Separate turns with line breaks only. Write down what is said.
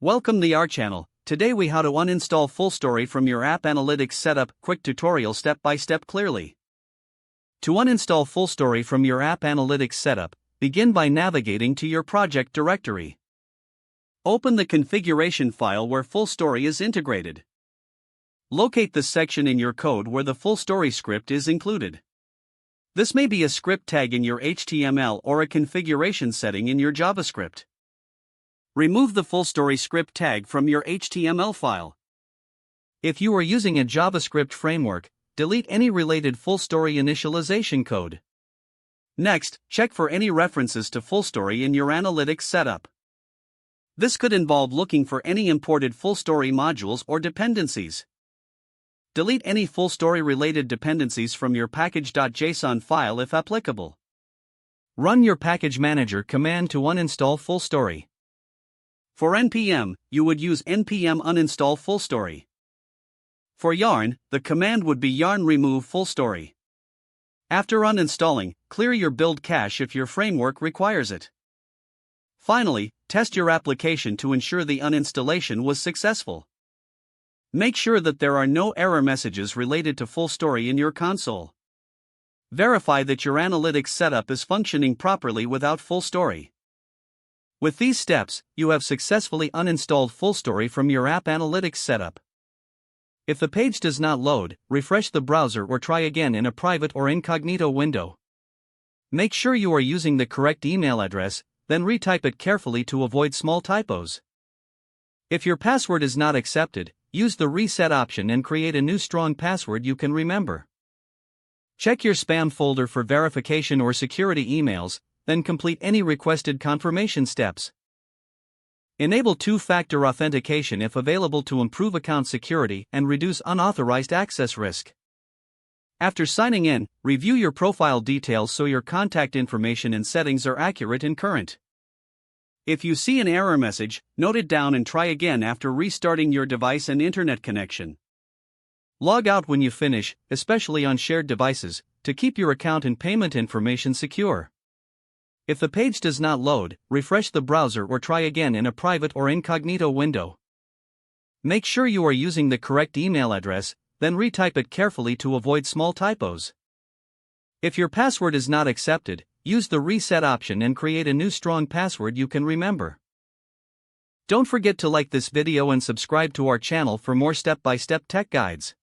Welcome to our channel. Today we how to uninstall FullStory from your app analytics setup. Quick tutorial step by step clearly. To uninstall FullStory from your app analytics setup, begin by navigating to your project directory. Open the configuration file where FullStory is integrated. Locate the section in your code where the FullStory script is included. This may be a script tag in your HTML or a configuration setting in your JavaScript. Remove the FullStory script tag from your HTML file. If you are using a JavaScript framework, delete any related FullStory initialization code. Next, check for any references to FullStory in your analytics setup. This could involve looking for any imported FullStory modules or dependencies. Delete any FullStory related dependencies from your package.json file if applicable. Run your package manager command to uninstall FullStory. For npm, you would use npm uninstall FullStory. For yarn, the command would be yarn remove FullStory. After uninstalling, clear your build cache if your framework requires it. Finally, test your application to ensure the uninstallation was successful. Make sure that there are no error messages related to FullStory in your console. Verify that your analytics setup is functioning properly without FullStory. With these steps, you have successfully uninstalled FullStory from your app analytics setup. If the page does not load, refresh the browser or try again in a private or incognito window. Make sure you are using the correct email address, then retype it carefully to avoid small typos. If your password is not accepted, use the reset option and create a new strong password you can remember. Check your spam folder for verification or security emails, then complete any requested confirmation steps. Enable two-factor authentication if available to improve account security and reduce unauthorized access risk. After signing in, review your profile details so your contact information and settings are accurate and current. If you see an error message, note it down and try again after restarting your device and internet connection. Log out when you finish, especially on shared devices, to keep your account and payment information secure. If the page does not load, refresh the browser or try again in a private or incognito window. Make sure you are using the correct email address, then retype it carefully to avoid small typos. If your password is not accepted, use the reset option and create a new strong password you can remember. Don't forget to like this video and subscribe to our channel for more step-by-step tech guides.